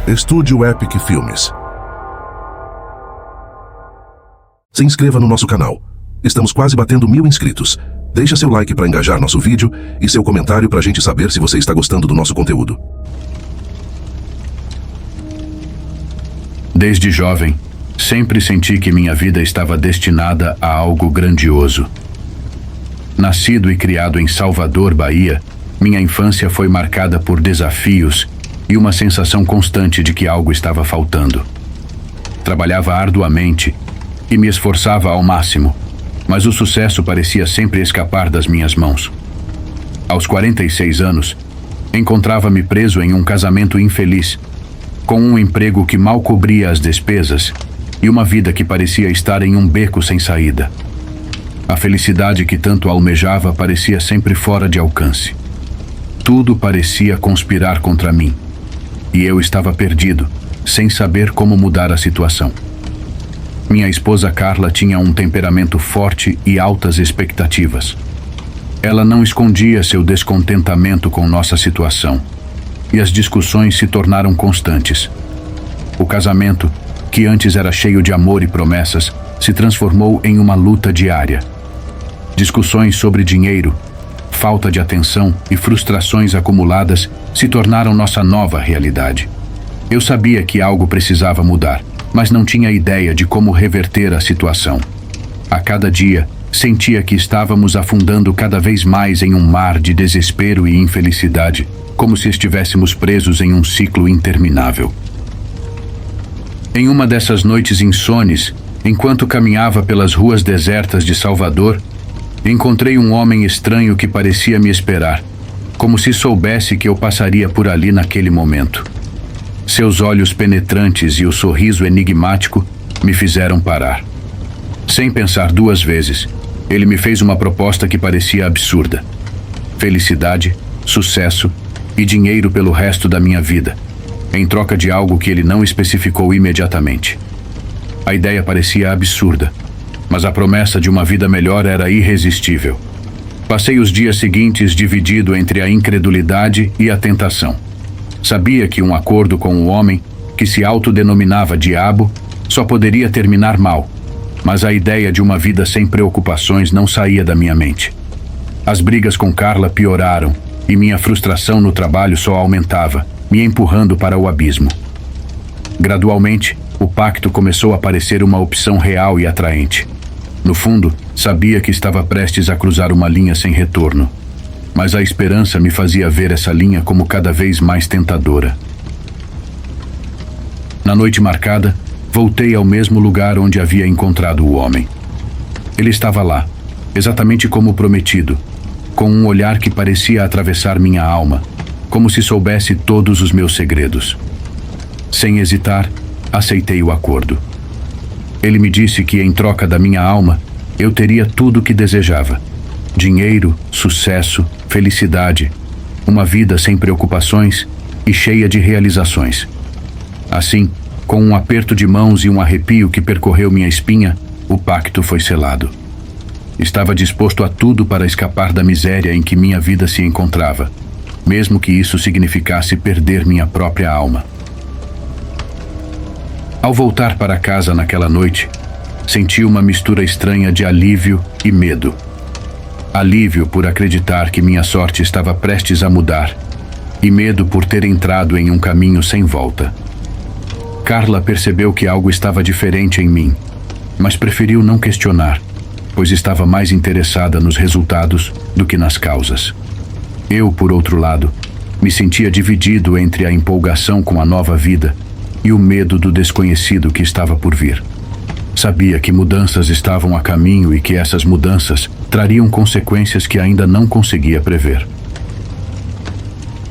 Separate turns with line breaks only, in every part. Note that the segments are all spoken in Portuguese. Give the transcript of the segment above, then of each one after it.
Estúdio Epic Filmes. Se inscreva no nosso canal. Estamos quase batendo 1000 inscritos. Deixa seu like para engajar nosso vídeo e seu comentário para a gente saber se você está gostando do nosso conteúdo.
Desde jovem, sempre senti que minha vida estava destinada a algo grandioso. Nascido e criado em Salvador, Bahia, minha infância foi marcada por desafios e uma sensação constante de que algo estava faltando. Trabalhava arduamente e me esforçava ao máximo, mas o sucesso parecia sempre escapar das minhas mãos. Aos 46 anos, encontrava-me preso em um casamento infeliz, com um emprego que mal cobria as despesas e uma vida que parecia estar em um beco sem saída. A felicidade que tanto almejava parecia sempre fora de alcance. Tudo parecia conspirar contra mim, e eu estava perdido, sem saber como mudar a situação. Minha esposa Carla tinha um temperamento forte e altas expectativas. Ela não escondia seu descontentamento com nossa situação, e as discussões se tornaram constantes. O casamento, que antes era cheio de amor e promessas, se transformou em uma luta diária. Discussões sobre dinheiro, falta de atenção e frustrações acumuladas se tornaram nossa nova realidade. Eu sabia que algo precisava mudar, mas não tinha ideia de como reverter a situação. A cada dia, sentia que estávamos afundando cada vez mais em um mar de desespero e infelicidade, como se estivéssemos presos em um ciclo interminável. Em uma dessas noites insones, enquanto caminhava pelas ruas desertas de Salvador, encontrei um homem estranho que parecia me esperar, como se soubesse que eu passaria por ali naquele momento. Seus olhos penetrantes e o sorriso enigmático me fizeram parar. Sem pensar duas vezes, ele me fez uma proposta que parecia absurda: felicidade, sucesso e dinheiro pelo resto da minha vida, em troca de algo que ele não especificou imediatamente. A ideia parecia absurda, mas a promessa de uma vida melhor era irresistível. Passei os dias seguintes dividido entre a incredulidade e a tentação. Sabia que um acordo com o homem, que se autodenominava diabo, só poderia terminar mal, mas a ideia de uma vida sem preocupações não saía da minha mente. As brigas com Carla pioraram e minha frustração no trabalho só aumentava, me empurrando para o abismo. Gradualmente, o pacto começou a parecer uma opção real e atraente. No fundo, sabia que estava prestes a cruzar uma linha sem retorno, mas a esperança me fazia ver essa linha como cada vez mais tentadora. Na noite marcada, voltei ao mesmo lugar onde havia encontrado o homem. Ele estava lá, exatamente como prometido, com um olhar que parecia atravessar minha alma, como se soubesse todos os meus segredos. Sem hesitar, aceitei o acordo. Ele me disse que, em troca da minha alma, eu teria tudo o que desejava: dinheiro, sucesso, felicidade, uma vida sem preocupações e cheia de realizações. Assim, com um aperto de mãos e um arrepio que percorreu minha espinha, o pacto foi selado. Estava disposto a tudo para escapar da miséria em que minha vida se encontrava, mesmo que isso significasse perder minha própria alma. Ao voltar para casa naquela noite, senti uma mistura estranha de alívio e medo. Alívio por acreditar que minha sorte estava prestes a mudar, e medo por ter entrado em um caminho sem volta. Carla percebeu que algo estava diferente em mim, mas preferiu não questionar, pois estava mais interessada nos resultados do que nas causas. Eu, por outro lado, me sentia dividido entre a empolgação com a nova vida e o medo do desconhecido que estava por vir. Sabia que mudanças estavam a caminho e que essas mudanças trariam consequências que ainda não conseguia prever.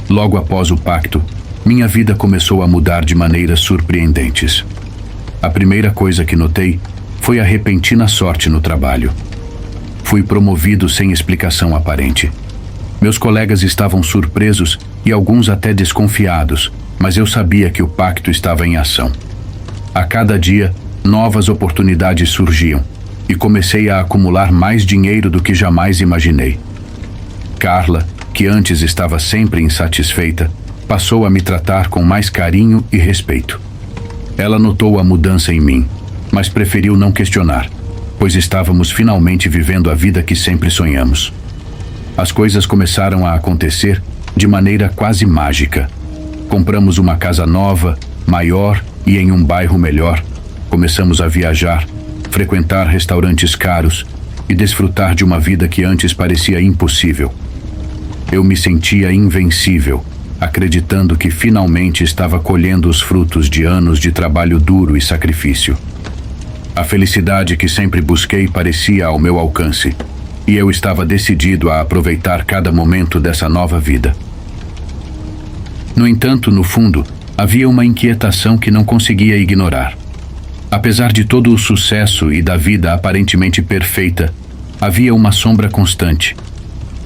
Logo após o pacto, minha vida começou a mudar de maneiras surpreendentes. A primeira coisa que notei foi a repentina sorte no trabalho. Fui promovido sem explicação aparente. Meus colegas estavam surpresos e alguns até desconfiados, mas eu sabia que o pacto estava em ação. A cada dia, novas oportunidades surgiam e comecei a acumular mais dinheiro do que jamais imaginei. Carla, que antes estava sempre insatisfeita, passou a me tratar com mais carinho e respeito. Ela notou a mudança em mim, mas preferiu não questionar, pois estávamos finalmente vivendo a vida que sempre sonhamos. As coisas começaram a acontecer de maneira quase mágica. Compramos uma casa nova, maior e em um bairro melhor. Começamos a viajar, frequentar restaurantes caros e desfrutar de uma vida que antes parecia impossível. Eu me sentia invencível, acreditando que finalmente estava colhendo os frutos de anos de trabalho duro e sacrifício. A felicidade que sempre busquei parecia ao meu alcance, e eu estava decidido a aproveitar cada momento dessa nova vida. No entanto, no fundo, havia uma inquietação que não conseguia ignorar. Apesar de todo o sucesso e da vida aparentemente perfeita, havia uma sombra constante.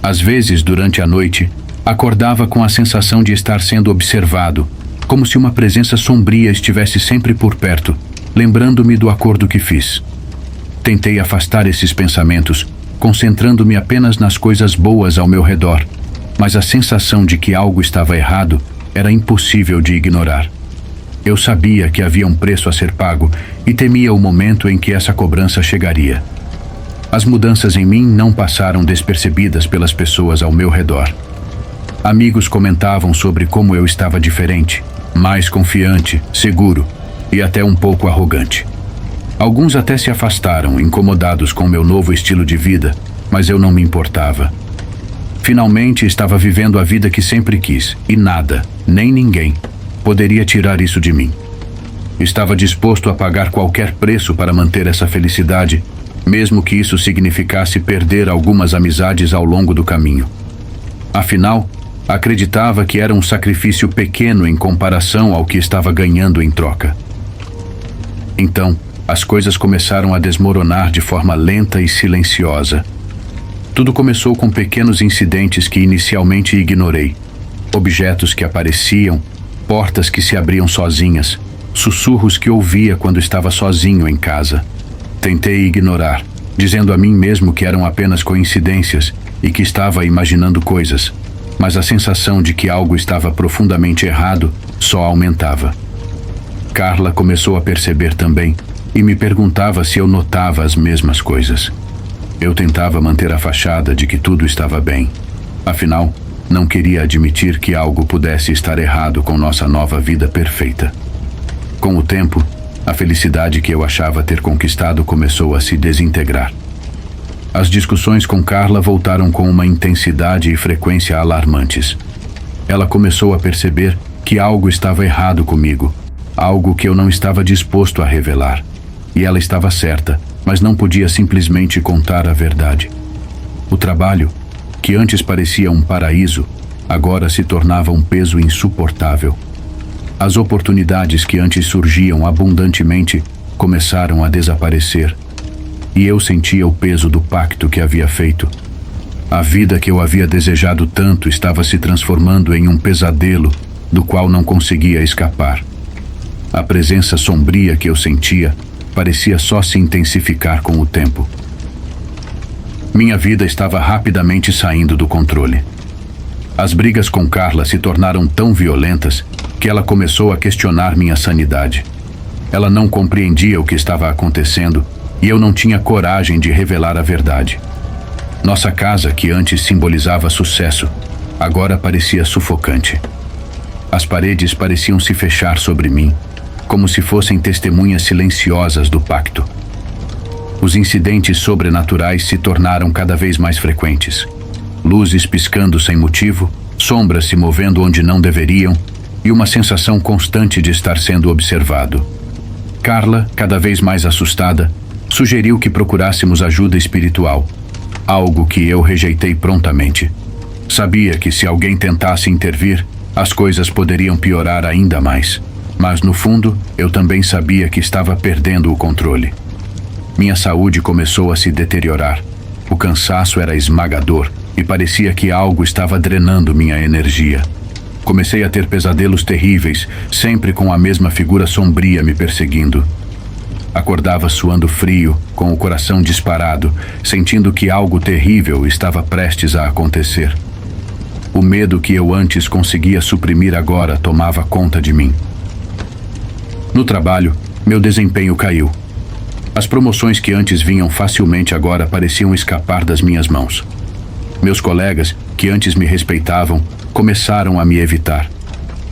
Às vezes, durante a noite, acordava com a sensação de estar sendo observado, como se uma presença sombria estivesse sempre por perto, lembrando-me do acordo que fiz. Tentei afastar esses pensamentos, concentrando-me apenas nas coisas boas ao meu redor, mas a sensação de que algo estava errado era impossível de ignorar. Eu sabia que havia um preço a ser pago e temia o momento em que essa cobrança chegaria. As mudanças em mim não passaram despercebidas pelas pessoas ao meu redor. Amigos comentavam sobre como eu estava diferente, mais confiante, seguro e até um pouco arrogante. Alguns até se afastaram, incomodados com meu novo estilo de vida, mas eu não me importava. Finalmente estava vivendo a vida que sempre quis, e nada, nem ninguém, poderia tirar isso de mim. Estava disposto a pagar qualquer preço para manter essa felicidade, mesmo que isso significasse perder algumas amizades ao longo do caminho. Afinal, acreditava que era um sacrifício pequeno em comparação ao que estava ganhando em troca. Então, as coisas começaram a desmoronar de forma lenta e silenciosa. Tudo começou com pequenos incidentes que inicialmente ignorei. Objetos que apareciam, portas que se abriam sozinhas, sussurros que ouvia quando estava sozinho em casa. Tentei ignorar, dizendo a mim mesmo que eram apenas coincidências e que estava imaginando coisas, mas a sensação de que algo estava profundamente errado só aumentava. Carla começou a perceber também e me perguntava se eu notava as mesmas coisas. Eu tentava manter a fachada de que tudo estava bem. Afinal, não queria admitir que algo pudesse estar errado com nossa nova vida perfeita. Com o tempo, a felicidade que eu achava ter conquistado começou a se desintegrar. As discussões com Carla voltaram com uma intensidade e frequência alarmantes. Ela começou a perceber que algo estava errado comigo, algo que eu não estava disposto a revelar. E ela estava certa, mas não podia simplesmente contar a verdade. O trabalho, que antes parecia um paraíso, agora se tornava um peso insuportável. As oportunidades que antes surgiam abundantemente começaram a desaparecer, e eu sentia o peso do pacto que havia feito. A vida que eu havia desejado tanto estava se transformando em um pesadelo do qual não conseguia escapar. A presença sombria que eu sentia parecia só se intensificar com o tempo. Minha vida estava rapidamente saindo do controle. As brigas com Carla se tornaram tão violentas que ela começou a questionar minha sanidade. Ela não compreendia o que estava acontecendo e eu não tinha coragem de revelar a verdade. Nossa casa, que antes simbolizava sucesso, agora parecia sufocante. As paredes pareciam se fechar sobre mim, como se fossem testemunhas silenciosas do pacto. Os incidentes sobrenaturais se tornaram cada vez mais frequentes. Luzes piscando sem motivo, sombras se movendo onde não deveriam e uma sensação constante de estar sendo observado. Carla, cada vez mais assustada, sugeriu que procurássemos ajuda espiritual, algo que eu rejeitei prontamente. Sabia que se alguém tentasse intervir, as coisas poderiam piorar ainda mais. Mas, no fundo, eu também sabia que estava perdendo o controle. Minha saúde começou a se deteriorar. O cansaço era esmagador e parecia que algo estava drenando minha energia. Comecei a ter pesadelos terríveis, sempre com a mesma figura sombria me perseguindo. Acordava suando frio, com o coração disparado, sentindo que algo terrível estava prestes a acontecer. O medo que eu antes conseguia suprimir agora tomava conta de mim. No trabalho, meu desempenho caiu. As promoções que antes vinham facilmente agora pareciam escapar das minhas mãos. Meus colegas, que antes me respeitavam, começaram a me evitar.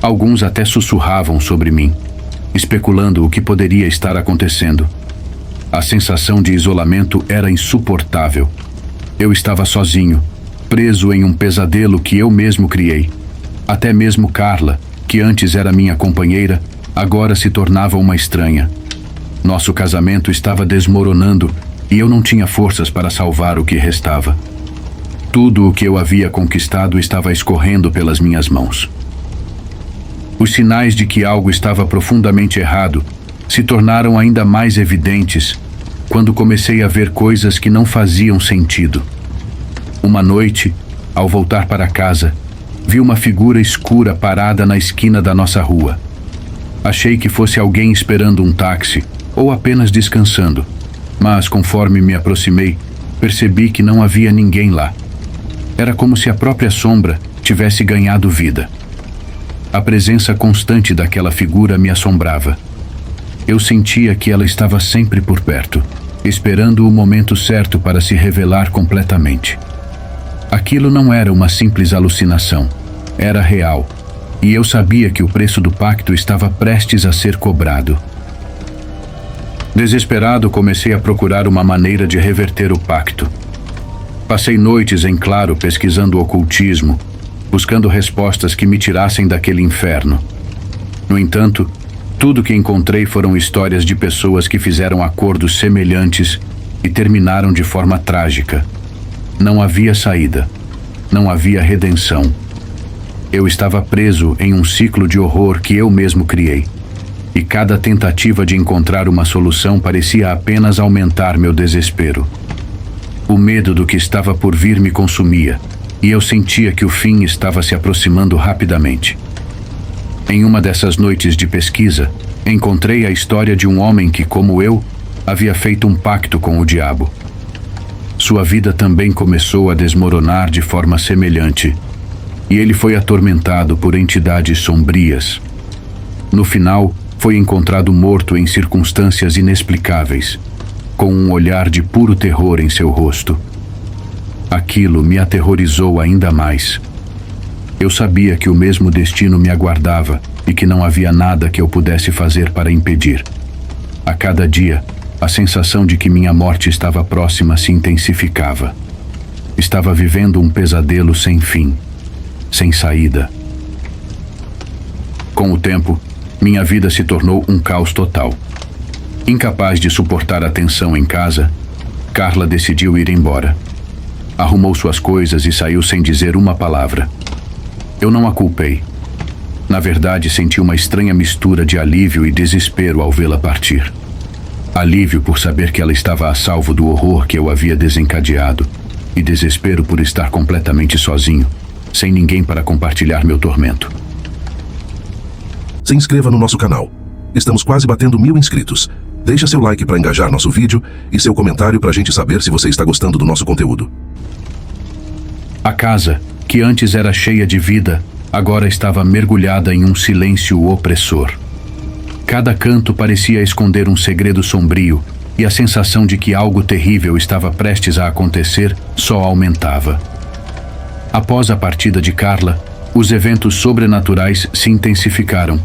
Alguns até sussurravam sobre mim, especulando o que poderia estar acontecendo. A sensação de isolamento era insuportável. Eu estava sozinho, preso em um pesadelo que eu mesmo criei. Até mesmo Carla, que antes era minha companheira, agora se tornava uma estranha. Nosso casamento estava desmoronando e eu não tinha forças para salvar o que restava. Tudo o que eu havia conquistado estava escorrendo pelas minhas mãos. Os sinais de que algo estava profundamente errado se tornaram ainda mais evidentes quando comecei a ver coisas que não faziam sentido. Uma noite, ao voltar para casa, vi uma figura escura parada na esquina da nossa rua. Achei que fosse alguém esperando um táxi ou apenas descansando, mas conforme me aproximei, percebi que não havia ninguém lá. Era como se a própria sombra tivesse ganhado vida. A presença constante daquela figura me assombrava. Eu sentia que ela estava sempre por perto, esperando o momento certo para se revelar completamente. Aquilo não era uma simples alucinação, era real, e eu sabia que o preço do pacto estava prestes a ser cobrado. Desesperado, comecei a procurar uma maneira de reverter o pacto. Passei noites em claro pesquisando o ocultismo, buscando respostas que me tirassem daquele inferno. No entanto, tudo que encontrei foram histórias de pessoas que fizeram acordos semelhantes e terminaram de forma trágica. Não havia saída. Não havia redenção. Eu estava preso em um ciclo de horror que eu mesmo criei. E cada tentativa de encontrar uma solução parecia apenas aumentar meu desespero. O medo do que estava por vir me consumia, e eu sentia que o fim estava se aproximando rapidamente. Em uma dessas noites de pesquisa, encontrei a história de um homem que, como eu, havia feito um pacto com o diabo. Sua vida também começou a desmoronar de forma semelhante, e ele foi atormentado por entidades sombrias. No final, foi encontrado morto em circunstâncias inexplicáveis, com um olhar de puro terror em seu rosto. Aquilo me aterrorizou ainda mais. Eu sabia que o mesmo destino me aguardava e que não havia nada que eu pudesse fazer para impedir. A cada dia, a sensação de que minha morte estava próxima se intensificava. Estava vivendo um pesadelo sem fim, sem saída. Com o tempo, minha vida se tornou um caos total. Incapaz de suportar a tensão em casa, Carla decidiu ir embora. Arrumou suas coisas e saiu sem dizer uma palavra. Eu não a culpei. Na verdade, senti uma estranha mistura de alívio e desespero ao vê-la partir. Alívio por saber que ela estava a salvo do horror que eu havia desencadeado, e desespero por estar completamente sozinho, sem ninguém para compartilhar meu tormento.
Se inscreva no nosso canal. Estamos quase batendo 1000 inscritos. Deixa seu like para engajar nosso vídeo e seu comentário para a gente saber se você está gostando do nosso conteúdo.
A casa, que antes era cheia de vida, agora estava mergulhada em um silêncio opressor. Cada canto parecia esconder um segredo sombrio, e a sensação de que algo terrível estava prestes a acontecer só aumentava. Após a partida de Carla, os eventos sobrenaturais se intensificaram.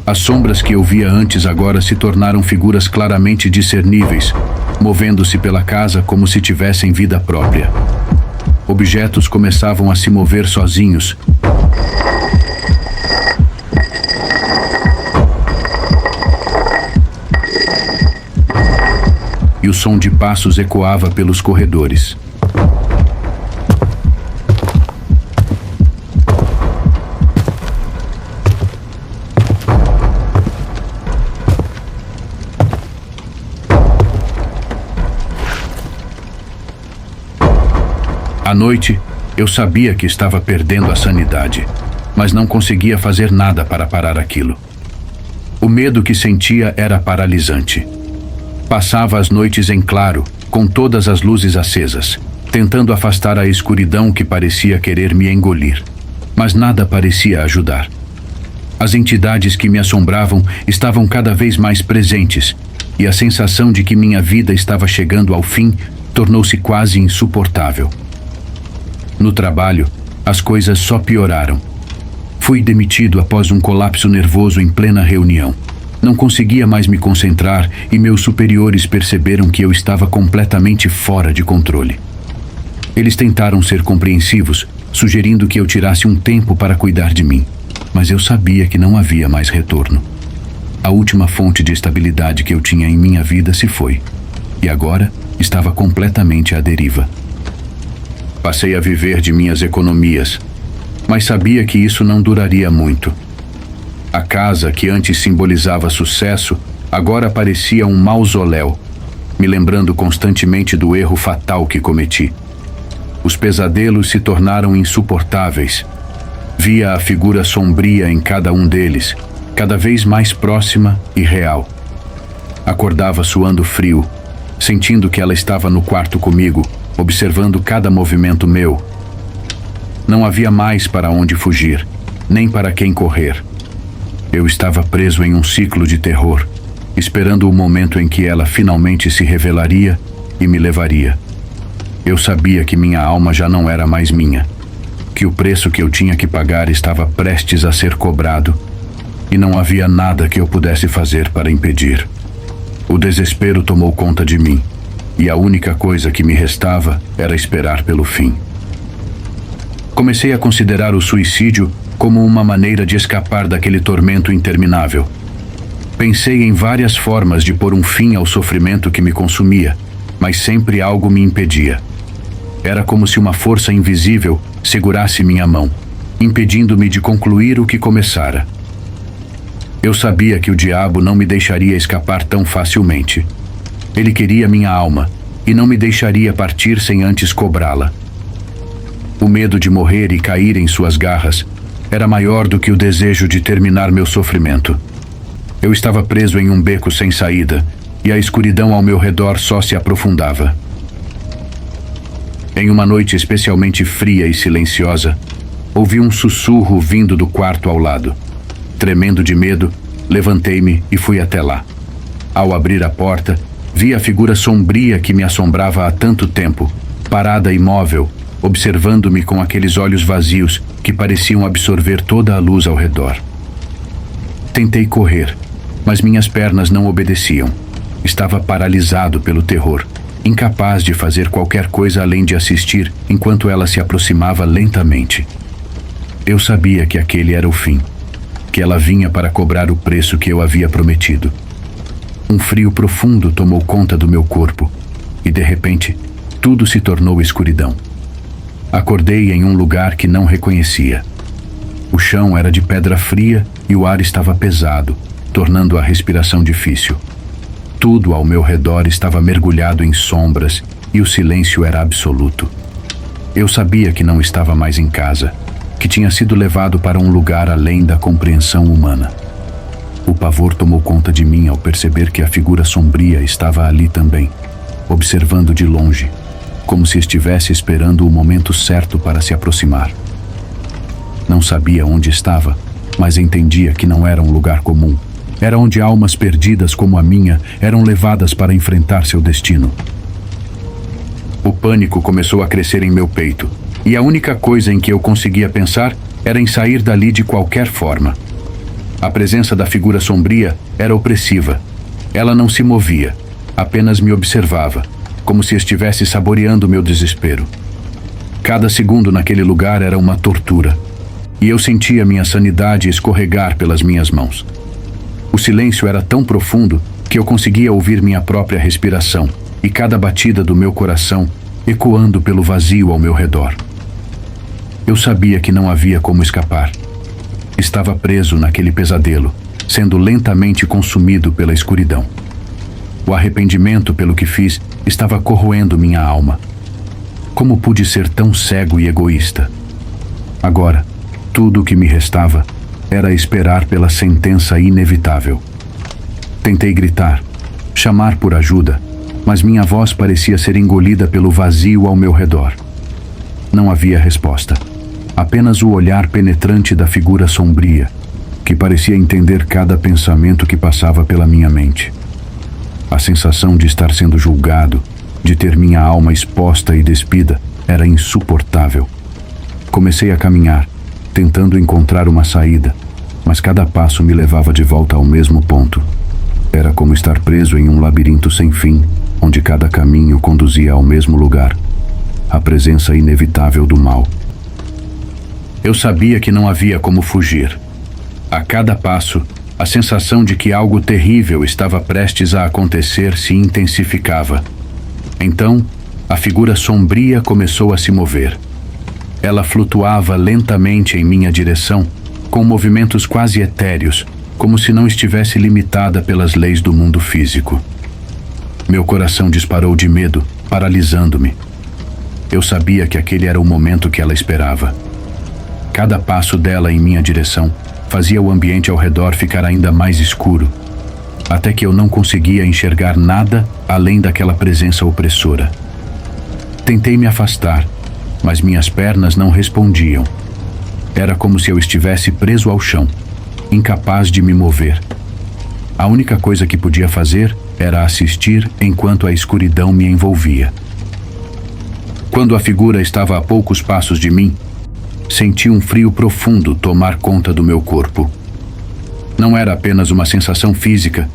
As sombras que eu via antes agora se tornaram figuras claramente discerníveis, movendo-se pela casa como se tivessem vida própria. Objetos começavam a se mover sozinhos. E o som de passos ecoava pelos corredores. À noite, eu sabia que estava perdendo a sanidade, mas não conseguia fazer nada para parar aquilo. O medo que sentia era paralisante. Passava as noites em claro, com todas as luzes acesas, tentando afastar a escuridão que parecia querer me engolir. mas nada parecia ajudar. As entidades que me assombravam estavam cada vez mais presentes, e a sensação de que minha vida estava chegando ao fim tornou-se quase insuportável. No trabalho, as coisas só pioraram. Fui demitido após um colapso nervoso em plena reunião. Não conseguia mais me concentrar e meus superiores perceberam que eu estava completamente fora de controle. Eles tentaram ser compreensivos, sugerindo que eu tirasse um tempo para cuidar de mim, mas eu sabia que não havia mais retorno. A última fonte de estabilidade que eu tinha em minha vida se foi, e agora estava completamente à deriva. Passei a viver de minhas economias, mas sabia que isso não duraria muito. A casa, que antes simbolizava sucesso, agora parecia um mausoléu, me lembrando constantemente do erro fatal que cometi. Os pesadelos se tornaram insuportáveis. Via a figura sombria em cada um deles, cada vez mais próxima e real. Acordava suando frio, sentindo que ela estava no quarto comigo, observando cada movimento meu. Não havia mais para onde fugir, nem para quem correr. Eu estava preso em um ciclo de terror, esperando o momento em que ela finalmente se revelaria e me levaria. Eu sabia que minha alma já não era mais minha, que o preço que eu tinha que pagar estava prestes a ser cobrado, e não havia nada que eu pudesse fazer para impedir. O desespero tomou conta de mim, e a única coisa que me restava era esperar pelo fim. Comecei a considerar o suicídio como uma maneira de escapar daquele tormento interminável. Pensei em várias formas de pôr um fim ao sofrimento que me consumia, mas sempre algo me impedia. Era como se uma força invisível segurasse minha mão, impedindo-me de concluir o que começara. Eu sabia que o diabo não me deixaria escapar tão facilmente. Ele queria minha alma e não me deixaria partir sem antes cobrá-la. O medo de morrer e cair em suas garras era maior do que o desejo de terminar meu sofrimento. Eu estava preso em um beco sem saída, e a escuridão ao meu redor só se aprofundava. Em uma noite especialmente fria e silenciosa, ouvi um sussurro vindo do quarto ao lado. Tremendo de medo, levantei-me e fui até lá. Ao abrir a porta, vi a figura sombria que me assombrava há tanto tempo, parada imóvel, observando-me com aqueles olhos vazios que pareciam absorver toda a luz ao redor. Tentei correr, mas minhas pernas não obedeciam. Estava paralisado pelo terror, incapaz de fazer qualquer coisa além de assistir enquanto ela se aproximava lentamente. Eu sabia que aquele era o fim, que ela vinha para cobrar o preço que eu havia prometido. Um frio profundo tomou conta do meu corpo, e de repente, tudo se tornou escuridão. Acordei em um lugar que não reconhecia. O chão era de pedra fria e o ar estava pesado, tornando a respiração difícil. Tudo ao meu redor estava mergulhado em sombras e o silêncio era absoluto. Eu sabia que não estava mais em casa, que tinha sido levado para um lugar além da compreensão humana. O pavor tomou conta de mim ao perceber que a figura sombria estava ali também, observando de longe, como se estivesse esperando o momento certo para se aproximar. Não sabia onde estava, mas entendia que não era um lugar comum. Era onde almas perdidas como a minha eram levadas para enfrentar seu destino. O pânico começou a crescer em meu peito, e a única coisa em que eu conseguia pensar era em sair dali de qualquer forma. A presença da figura sombria era opressiva. Ela não se movia, apenas me observava, como se estivesse saboreando meu desespero. Cada segundo naquele lugar era uma tortura, e eu sentia minha sanidade escorregar pelas minhas mãos. O silêncio era tão profundo que eu conseguia ouvir minha própria respiração e cada batida do meu coração ecoando pelo vazio ao meu redor. Eu sabia que não havia como escapar. Estava preso naquele pesadelo, sendo lentamente consumido pela escuridão. O arrependimento pelo que fiz estava corroendo minha alma. Como pude ser tão cego e egoísta? Agora, tudo o que me restava era esperar pela sentença inevitável. Tentei gritar, chamar por ajuda, mas minha voz parecia ser engolida pelo vazio ao meu redor. Não havia resposta, apenas o olhar penetrante da figura sombria, que parecia entender cada pensamento que passava pela minha mente. A sensação de estar sendo julgado, de ter minha alma exposta e despida, era insuportável. Comecei a caminhar, tentando encontrar uma saída, mas cada passo me levava de volta ao mesmo ponto. Era como estar preso em um labirinto sem fim, onde cada caminho conduzia ao mesmo lugar, a presença inevitável do mal. Eu sabia que não havia como fugir. A cada passo, a sensação de que algo terrível estava prestes a acontecer se intensificava. Então, a figura sombria começou a se mover. Ela flutuava lentamente em minha direção, com movimentos quase etéreos, como se não estivesse limitada pelas leis do mundo físico. Meu coração disparou de medo, paralisando-me. Eu sabia que aquele era o momento que ela esperava. Cada passo dela em minha direção fazia o ambiente ao redor ficar ainda mais escuro, até que eu não conseguia enxergar nada além daquela presença opressora. Tentei me afastar, mas minhas pernas não respondiam. Era como se eu estivesse preso ao chão, incapaz de me mover. A única coisa que podia fazer era assistir enquanto a escuridão me envolvia. Quando a figura estava a poucos passos de mim, senti um frio profundo tomar conta do meu corpo. Não era apenas uma sensação física,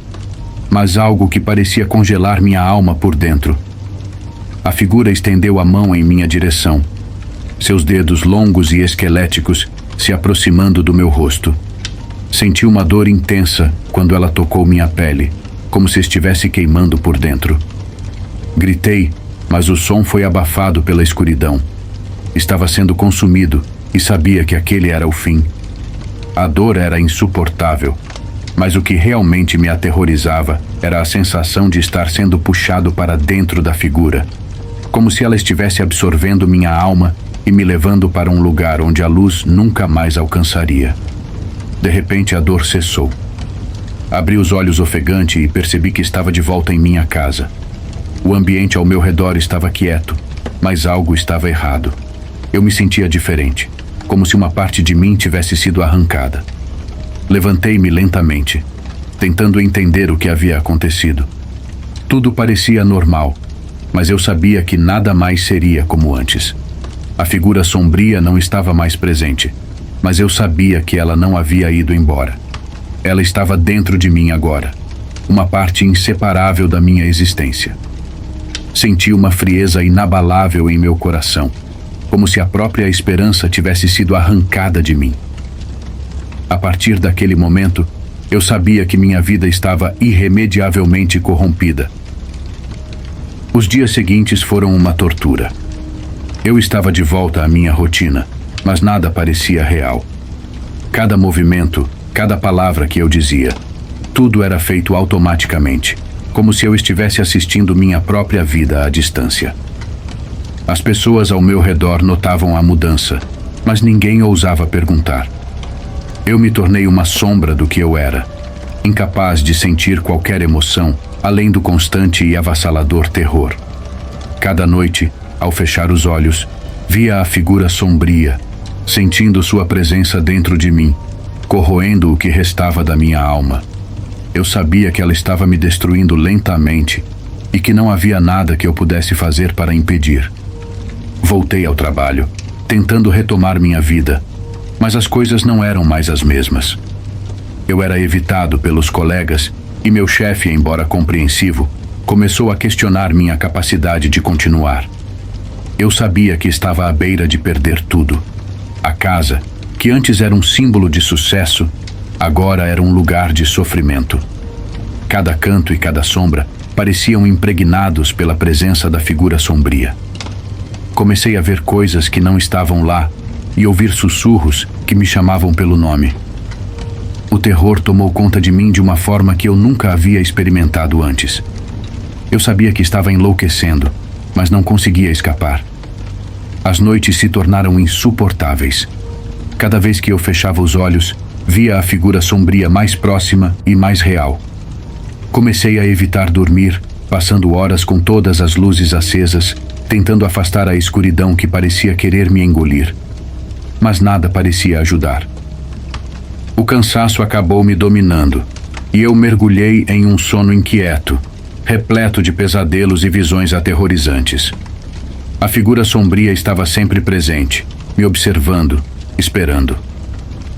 mas algo que parecia congelar minha alma por dentro. A figura estendeu a mão em minha direção, seus dedos longos e esqueléticos se aproximando do meu rosto. Senti uma dor intensa quando ela tocou minha pele, como se estivesse queimando por dentro. Gritei, mas o som foi abafado pela escuridão. Estava sendo consumido e sabia que aquele era o fim. A dor era insuportável, mas o que realmente me aterrorizava era a sensação de estar sendo puxado para dentro da figura, como se ela estivesse absorvendo minha alma e me levando para um lugar onde a luz nunca mais alcançaria. De repente a dor cessou. Abri os olhos ofegante e percebi que estava de volta em minha casa. O ambiente ao meu redor estava quieto, mas algo estava errado. Eu me sentia diferente, como se uma parte de mim tivesse sido arrancada. Levantei-me lentamente, tentando entender o que havia acontecido. Tudo parecia normal, mas eu sabia que nada mais seria como antes. A figura sombria não estava mais presente, mas eu sabia que ela não havia ido embora. Ela estava dentro de mim agora, uma parte inseparável da minha existência. Senti uma frieza inabalável em meu coração, como se a própria esperança tivesse sido arrancada de mim. A partir daquele momento, eu sabia que minha vida estava irremediavelmente corrompida. Os dias seguintes foram uma tortura. Eu estava de volta à minha rotina, mas nada parecia real. Cada movimento, cada palavra que eu dizia, tudo era feito automaticamente, como se eu estivesse assistindo minha própria vida à distância. As pessoas ao meu redor notavam a mudança, mas ninguém ousava perguntar. Eu me tornei uma sombra do que eu era, incapaz de sentir qualquer emoção, além do constante e avassalador terror. Cada noite, ao fechar os olhos, via a figura sombria, sentindo sua presença dentro de mim, corroendo o que restava da minha alma. Eu sabia que ela estava me destruindo lentamente e que não havia nada que eu pudesse fazer para impedir. Voltei ao trabalho, tentando retomar minha vida, mas as coisas não eram mais as mesmas. Eu era evitado pelos colegas e meu chefe, embora compreensivo, começou a questionar minha capacidade de continuar. Eu sabia que estava à beira de perder tudo. A casa, que antes era um símbolo de sucesso, agora era um lugar de sofrimento. Cada canto e cada sombra pareciam impregnados pela presença da figura sombria. Comecei a ver coisas que não estavam lá e ouvir sussurros que me chamavam pelo nome. O terror tomou conta de mim de uma forma que eu nunca havia experimentado antes. Eu sabia que estava enlouquecendo, mas não conseguia escapar. As noites se tornaram insuportáveis. Cada vez que eu fechava os olhos, via a figura sombria mais próxima e mais real. Comecei a evitar dormir, passando horas com todas as luzes acesas, tentando afastar a escuridão que parecia querer me engolir. mas nada parecia ajudar. O cansaço acabou me dominando, e eu mergulhei em um sono inquieto, repleto de pesadelos e visões aterrorizantes. A figura sombria estava sempre presente, me observando, esperando.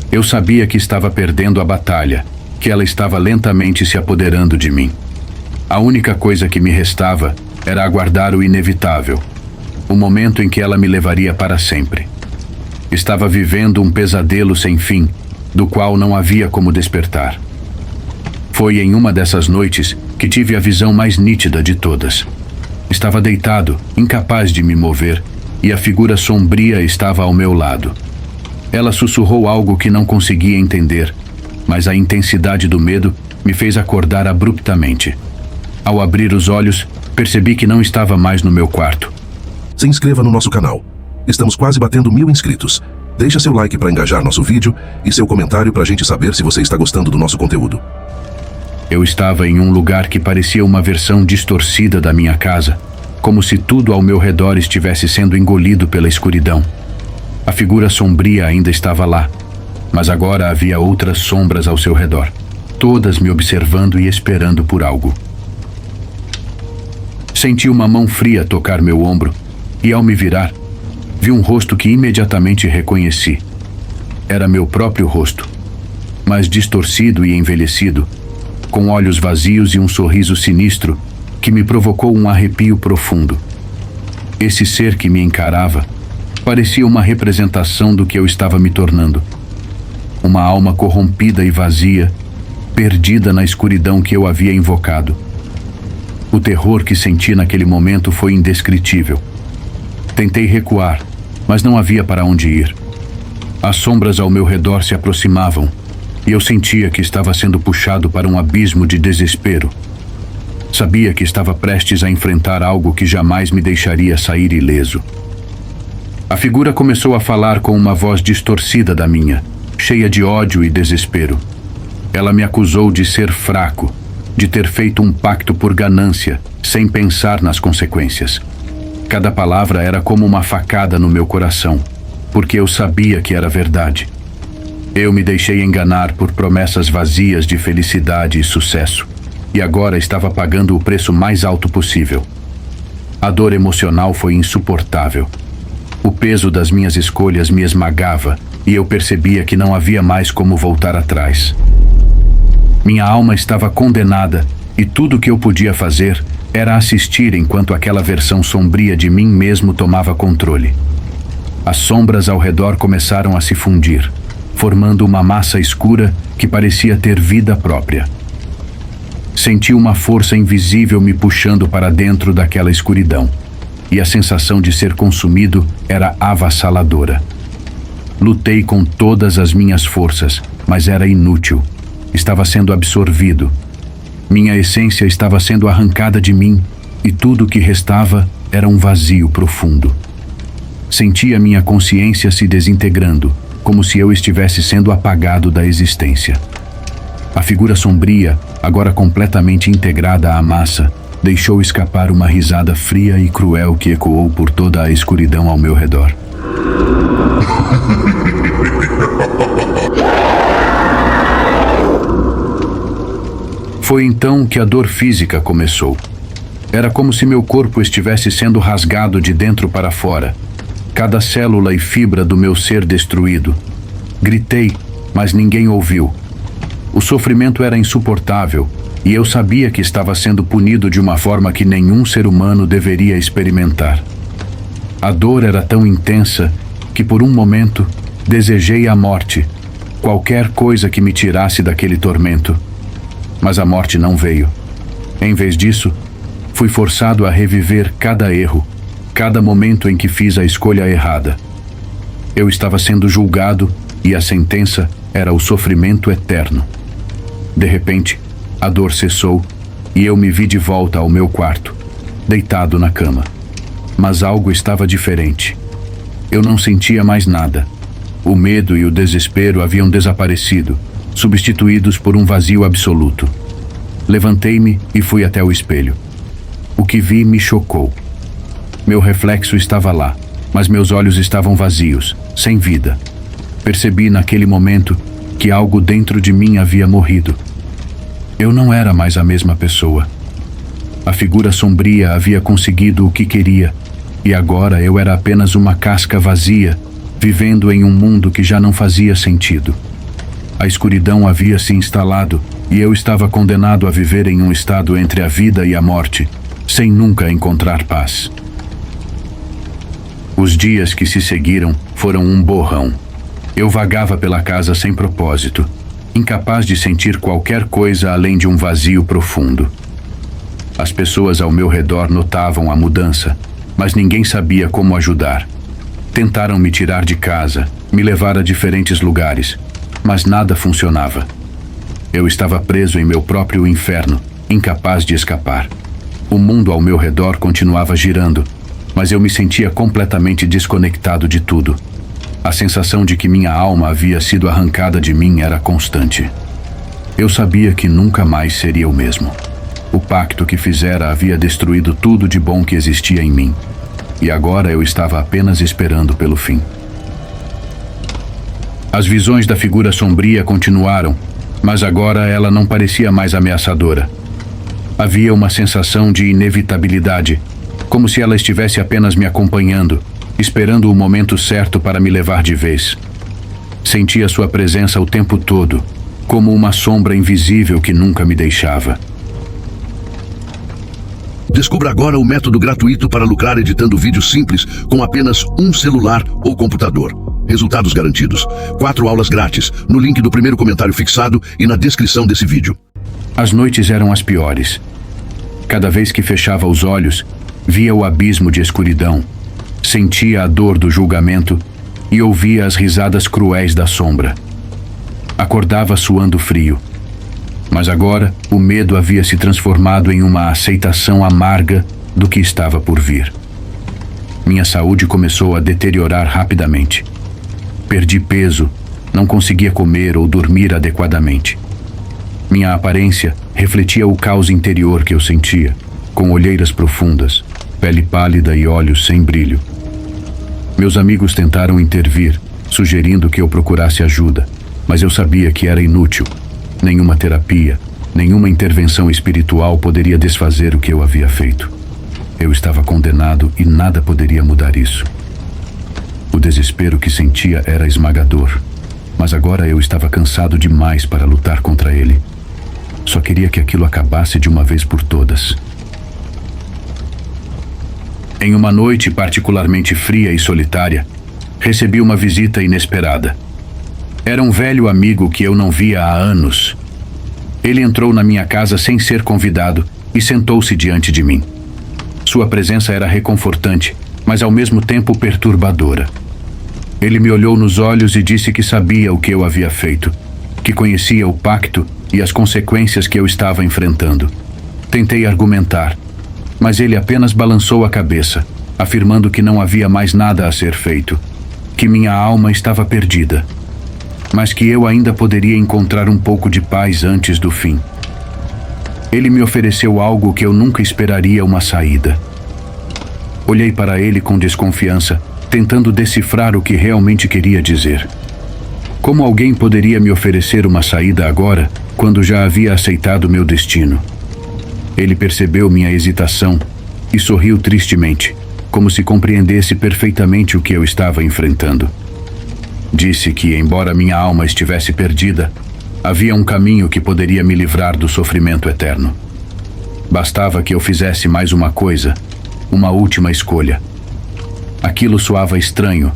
Eu sabia que estava perdendo a batalha, que ela estava lentamente se apoderando de mim. A única coisa que me restava era aguardar o inevitável, o momento em que ela me levaria para sempre. Estava vivendo um pesadelo sem fim, do qual não havia como despertar. Foi em uma dessas noites que tive a visão mais nítida de todas. Estava deitado, incapaz de me mover, e a figura sombria estava ao meu lado. Ela sussurrou algo que não conseguia entender, mas a intensidade do medo me fez acordar abruptamente. Ao abrir os olhos, percebi que não estava mais no meu quarto.
Se inscreva no nosso canal. Estamos quase batendo 1000 inscritos. Deixa seu like para engajar nosso vídeo e seu comentário para a gente saber se você está gostando do nosso conteúdo.
Eu estava em um lugar que parecia uma versão distorcida da minha casa, como se tudo ao meu redor estivesse sendo engolido pela escuridão. A figura sombria ainda estava lá, mas agora havia outras sombras ao seu redor, todas me observando e esperando por algo. Senti uma mão fria tocar meu ombro, e ao me virar, vi um rosto que imediatamente reconheci. Era meu próprio rosto, mas distorcido e envelhecido, com olhos vazios e um sorriso sinistro que me provocou um arrepio profundo. Esse ser que me encarava parecia uma representação do que eu estava me tornando. Uma alma corrompida e vazia, perdida na escuridão que eu havia invocado. O terror que senti naquele momento foi indescritível. Tentei recuar, mas não havia para onde ir. As sombras ao meu redor se aproximavam, e eu sentia que estava sendo puxado para um abismo de desespero. Sabia que estava prestes a enfrentar algo que jamais me deixaria sair ileso. A figura começou a falar com uma voz distorcida da minha, cheia de ódio e desespero. Ela me acusou de ser fraco, de ter feito um pacto por ganância, sem pensar nas consequências. Cada palavra era como uma facada no meu coração, porque eu sabia que era verdade. Eu me deixei enganar por promessas vazias de felicidade e sucesso, e agora estava pagando o preço mais alto possível. A dor emocional foi insuportável. O peso das minhas escolhas me esmagava, e eu percebia que não havia mais como voltar atrás. Minha alma estava condenada, e tudo o que eu podia fazer era assistir enquanto aquela versão sombria de mim mesmo tomava controle. As sombras ao redor começaram a se fundir, formando uma massa escura que parecia ter vida própria. Senti uma força invisível me puxando para dentro daquela escuridão, e a sensação de ser consumido era avassaladora. Lutei com todas as minhas forças, mas era inútil. Estava sendo absorvido. Minha essência estava sendo arrancada de mim, e tudo o que restava era um vazio profundo. Sentia minha consciência se desintegrando, como se eu estivesse sendo apagado da existência. A figura sombria, agora completamente integrada à massa, deixou escapar uma risada fria e cruel que ecoou por toda a escuridão ao meu redor. Foi então que a dor física começou. Era como se meu corpo estivesse sendo rasgado de dentro para fora, cada célula e fibra do meu ser destruído. Gritei, mas ninguém ouviu. O sofrimento era insuportável, e eu sabia que estava sendo punido de uma forma que nenhum ser humano deveria experimentar. A dor era tão intensa que por um momento desejei a morte, qualquer coisa que me tirasse daquele tormento. Mas a morte não veio. Em vez disso, fui forçado a reviver cada erro, cada momento em que fiz a escolha errada. Eu estava sendo julgado e a sentença era o sofrimento eterno. De repente, a dor cessou e eu me vi de volta ao meu quarto, deitado na cama. Mas algo estava diferente. Eu não sentia mais nada. O medo e o desespero haviam desaparecido, substituídos por um vazio absoluto. Levantei-me e fui até o espelho. O que vi me chocou. Meu reflexo estava lá, mas meus olhos estavam vazios, sem vida. Percebi naquele momento que algo dentro de mim havia morrido. Eu não era mais a mesma pessoa. A figura sombria havia conseguido o que queria, e agora eu era apenas uma casca vazia, vivendo em um mundo que já não fazia sentido. A escuridão havia se instalado, e eu estava condenado a viver em um estado entre a vida e a morte, sem nunca encontrar paz. Os dias que se seguiram foram um borrão. Eu vagava pela casa sem propósito, incapaz de sentir qualquer coisa além de um vazio profundo. As pessoas ao meu redor notavam a mudança, mas ninguém sabia como ajudar. Tentaram me tirar de casa, me levar a diferentes lugares, mas nada funcionava. Eu estava preso em meu próprio inferno, incapaz de escapar. O mundo ao meu redor continuava girando, mas eu me sentia completamente desconectado de tudo. A sensação de que minha alma havia sido arrancada de mim era constante. Eu sabia que nunca mais seria o mesmo. O pacto que fizera havia destruído tudo de bom que existia em mim. E agora eu estava apenas esperando pelo fim. As visões da figura sombria continuaram, mas agora ela não parecia mais ameaçadora. Havia uma sensação de inevitabilidade, como se ela estivesse apenas me acompanhando, esperando o momento certo para me levar de vez. Sentia sua presença o tempo todo, como uma sombra invisível que nunca me deixava.
Descubra agora o método gratuito para lucrar editando vídeos simples com apenas um celular ou computador. Resultados garantidos. 4 aulas grátis, no link do primeiro comentário fixado e na descrição desse vídeo.
As noites eram as piores. Cada vez que fechava os olhos, via o abismo de escuridão, sentia a dor do julgamento e ouvia as risadas cruéis da sombra. Acordava suando frio. Mas agora, o medo havia se transformado em uma aceitação amarga do que estava por vir. Minha saúde começou a deteriorar rapidamente. Perdi peso, não conseguia comer ou dormir adequadamente. Minha aparência refletia o caos interior que eu sentia, com olheiras profundas, pele pálida e olhos sem brilho. Meus amigos tentaram intervir, sugerindo que eu procurasse ajuda, mas eu sabia que era inútil. Nenhuma terapia, nenhuma intervenção espiritual poderia desfazer o que eu havia feito. Eu estava condenado e nada poderia mudar isso. O desespero que sentia era esmagador, mas agora eu estava cansado demais para lutar contra ele. Só queria que aquilo acabasse de uma vez por todas. Em uma noite particularmente fria e solitária, recebi uma visita inesperada. Era um velho amigo que eu não via há anos. Ele entrou na minha casa sem ser convidado e sentou-se diante de mim. Sua presença era reconfortante, mas ao mesmo tempo perturbadora. Ele me olhou nos olhos e disse que sabia o que eu havia feito, que conhecia o pacto e as consequências que eu estava enfrentando. Tentei argumentar, mas ele apenas balançou a cabeça, afirmando que não havia mais nada a ser feito, que minha alma estava perdida, mas que eu ainda poderia encontrar um pouco de paz antes do fim. Ele me ofereceu algo que eu nunca esperaria, uma saída. Olhei para ele com desconfiança, tentando decifrar o que realmente queria dizer. Como alguém poderia me oferecer uma saída agora, quando já havia aceitado meu destino? Ele percebeu minha hesitação e sorriu tristemente, como se compreendesse perfeitamente o que eu estava enfrentando. Disse que, embora minha alma estivesse perdida, havia um caminho que poderia me livrar do sofrimento eterno. Bastava que eu fizesse mais uma coisa, uma última escolha. Aquilo soava estranho,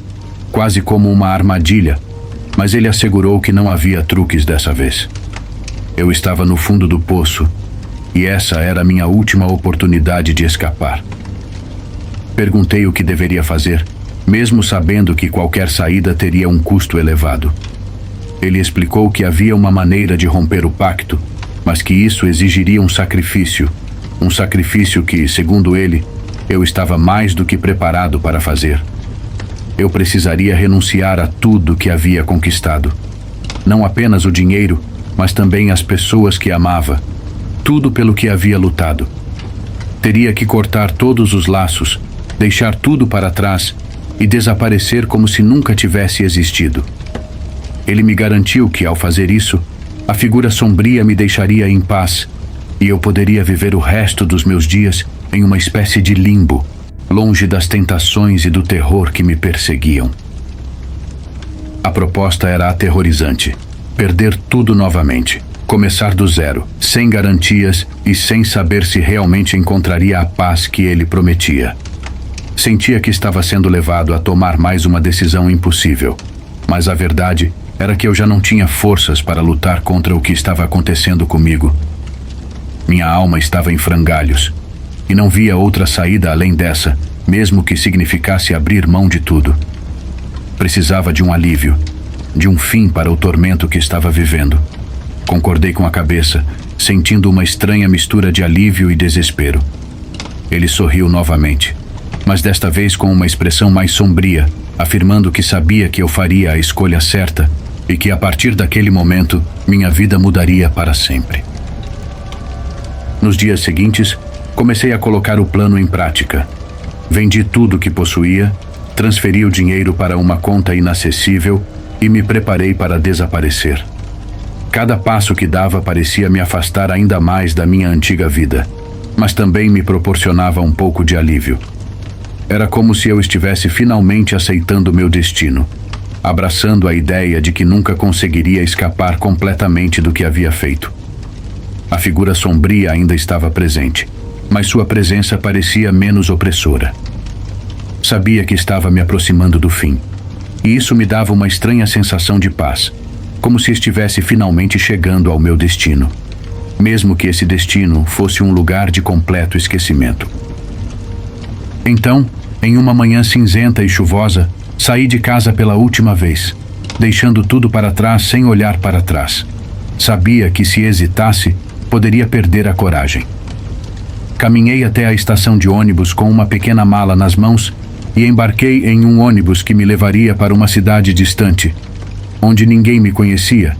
quase como uma armadilha, mas ele assegurou que não havia truques dessa vez. Eu estava no fundo do poço, e essa era a minha última oportunidade de escapar. Perguntei o que deveria fazer, mesmo sabendo que qualquer saída teria um custo elevado. Ele explicou que havia uma maneira de romper o pacto, mas que isso exigiria um sacrifício que, segundo ele, eu estava mais do que preparado para fazer. Eu precisaria renunciar a tudo que havia conquistado. Não apenas o dinheiro, mas também as pessoas que amava. Tudo pelo que havia lutado. Teria que cortar todos os laços, deixar tudo para trás e desaparecer como se nunca tivesse existido. Ele me garantiu que, ao fazer isso, a figura sombria me deixaria em paz e eu poderia viver o resto dos meus dias em uma espécie de limbo, longe das tentações e do terror que me perseguiam. A proposta era aterrorizante. Perder tudo novamente. Começar do zero, sem garantias e sem saber se realmente encontraria a paz que ele prometia. Sentia que estava sendo levado a tomar mais uma decisão impossível, mas a verdade era que eu já não tinha forças para lutar contra o que estava acontecendo comigo. Minha alma estava em frangalhos, e não via outra saída além dessa, mesmo que significasse abrir mão de tudo. Precisava de um alívio, de um fim para o tormento que estava vivendo. Concordei com a cabeça, sentindo uma estranha mistura de alívio e desespero. Ele sorriu novamente, mas desta vez com uma expressão mais sombria, afirmando que sabia que eu faria a escolha certa e que a partir daquele momento minha vida mudaria para sempre. Nos dias seguintes, comecei a colocar o plano em prática. Vendi tudo o que possuía, transferi o dinheiro para uma conta inacessível e me preparei para desaparecer. Cada passo que dava parecia me afastar ainda mais da minha antiga vida, mas também me proporcionava um pouco de alívio. Era como se eu estivesse finalmente aceitando meu destino, abraçando a ideia de que nunca conseguiria escapar completamente do que havia feito. A figura sombria ainda estava presente, mas sua presença parecia menos opressora. Sabia que estava me aproximando do fim, e isso me dava uma estranha sensação de paz, como se estivesse finalmente chegando ao meu destino, mesmo que esse destino fosse um lugar de completo esquecimento. Então, em uma manhã cinzenta e chuvosa, saí de casa pela última vez, deixando tudo para trás sem olhar para trás. Sabia que se hesitasse, poderia perder a coragem. Caminhei até a estação de ônibus com uma pequena mala nas mãos e embarquei em um ônibus que me levaria para uma cidade distante, onde ninguém me conhecia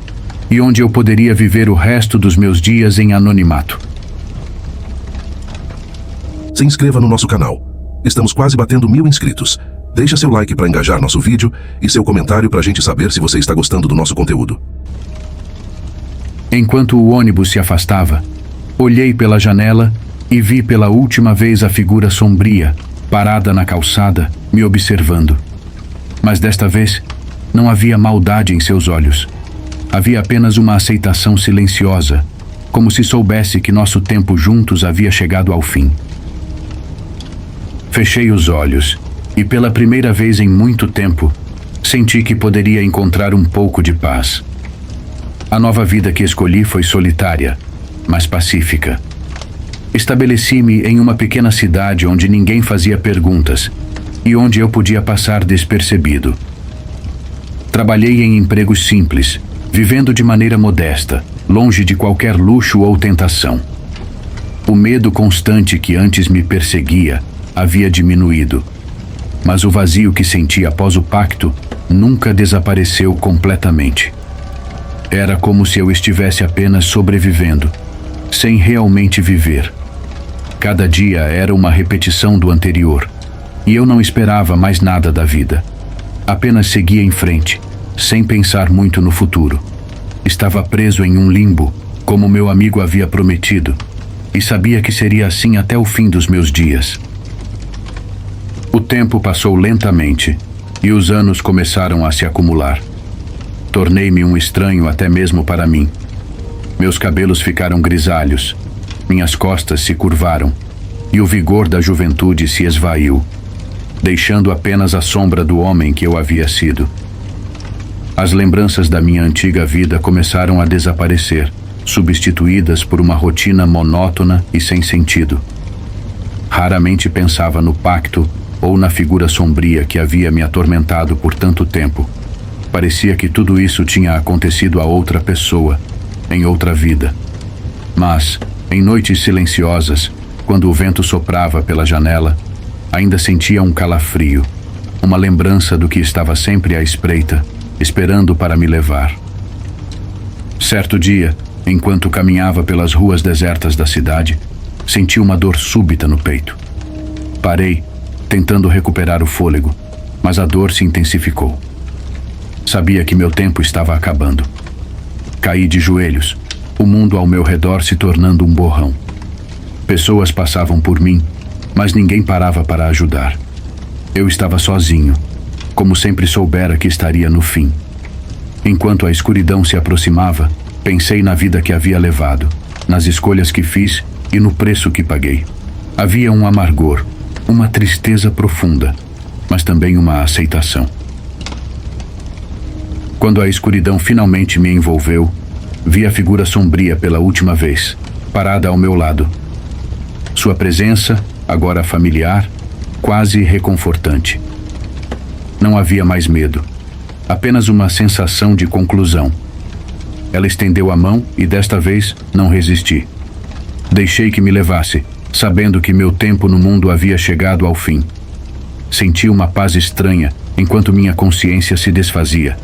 e onde eu poderia viver o resto dos meus dias em anonimato.
Se inscreva no nosso canal. Estamos quase batendo 1000 inscritos. Deixa seu like para engajar nosso vídeo e seu comentário para a gente saber se você está gostando do nosso conteúdo.
Enquanto o ônibus se afastava, olhei pela janela e vi pela última vez a figura sombria, parada na calçada, me observando. Mas desta vez, não havia maldade em seus olhos. Havia apenas uma aceitação silenciosa, como se soubesse que nosso tempo juntos havia chegado ao fim. Fechei os olhos e, pela primeira vez em muito tempo, senti que poderia encontrar um pouco de paz. A nova vida que escolhi foi solitária, mas pacífica. Estabeleci-me em uma pequena cidade onde ninguém fazia perguntas e onde eu podia passar despercebido. Trabalhei em empregos simples, vivendo de maneira modesta, longe de qualquer luxo ou tentação. O medo constante que antes me perseguia havia diminuído, mas o vazio que senti após o pacto nunca desapareceu completamente. Era como se eu estivesse apenas sobrevivendo, sem realmente viver. Cada dia era uma repetição do anterior, e eu não esperava mais nada da vida. Apenas seguia em frente, sem pensar muito no futuro. Estava preso em um limbo, como meu amigo havia prometido, e sabia que seria assim até o fim dos meus dias. O tempo passou lentamente, e os anos começaram a se acumular. Tornei-me um estranho até mesmo para mim. Meus cabelos ficaram grisalhos, minhas costas se curvaram, e o vigor da juventude se esvaiu, deixando apenas a sombra do homem que eu havia sido. As lembranças da minha antiga vida começaram a desaparecer, substituídas por uma rotina monótona e sem sentido. Raramente pensava no pacto ou na figura sombria que havia me atormentado por tanto tempo. Parecia que tudo isso tinha acontecido a outra pessoa, em outra vida. Mas, em noites silenciosas, quando o vento soprava pela janela, ainda sentia um calafrio, uma lembrança do que estava sempre à espreita, esperando para me levar. Certo dia, enquanto caminhava pelas ruas desertas da cidade, senti uma dor súbita no peito. Parei, tentando recuperar o fôlego, mas a dor se intensificou. Sabia que meu tempo estava acabando. Caí de joelhos, o mundo ao meu redor se tornando um borrão. Pessoas passavam por mim, mas ninguém parava para ajudar. Eu estava sozinho, como sempre soubera que estaria no fim. Enquanto a escuridão se aproximava, pensei na vida que havia levado, nas escolhas que fiz e no preço que paguei. Havia um amargor, uma tristeza profunda, mas também uma aceitação. Quando a escuridão finalmente me envolveu, vi a figura sombria pela última vez, parada ao meu lado. Sua presença, agora familiar, quase reconfortante. Não havia mais medo, apenas uma sensação de conclusão. Ela estendeu a mão e desta vez não resisti. Deixei que me levasse, sabendo que meu tempo no mundo havia chegado ao fim. Senti uma paz estranha enquanto minha consciência se desfazia,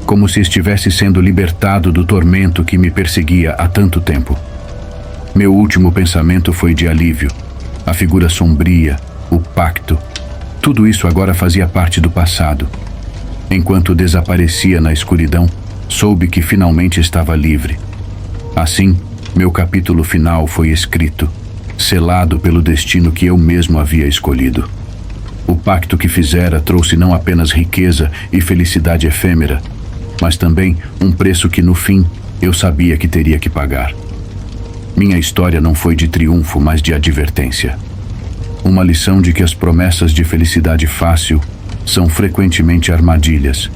como se estivesse sendo libertado do tormento que me perseguia há tanto tempo. Meu último pensamento foi de alívio. A figura sombria, o pacto, tudo isso agora fazia parte do passado. Enquanto desaparecia na escuridão, soube que finalmente estava livre. Assim, meu capítulo final foi escrito, selado pelo destino que eu mesmo havia escolhido. O pacto que fizera trouxe não apenas riqueza e felicidade efêmera, mas também um preço que no fim eu sabia que teria que pagar. Minha história não foi de triunfo, mas de advertência. Uma lição de que as promessas de felicidade fácil são frequentemente armadilhas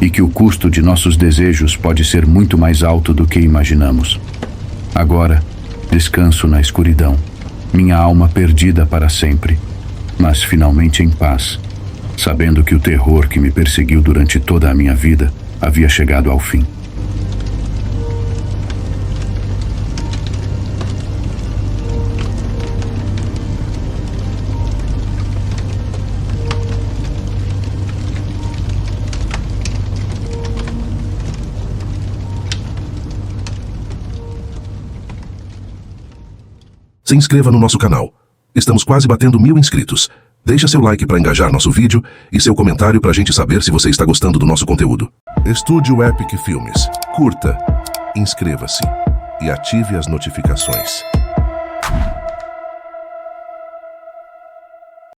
e que o custo de nossos desejos pode ser muito mais alto do que imaginamos. Agora, descanso na escuridão, minha alma perdida para sempre, mas finalmente em paz, sabendo que o terror que me perseguiu durante toda a minha vida havia chegado ao fim.
Se inscreva no nosso canal. Estamos quase batendo 1000 inscritos. Deixa seu like para engajar nosso vídeo e seu comentário para a gente saber se você está gostando do nosso conteúdo. Estúdio Epic Filmes. Curta, inscreva-se e ative as notificações.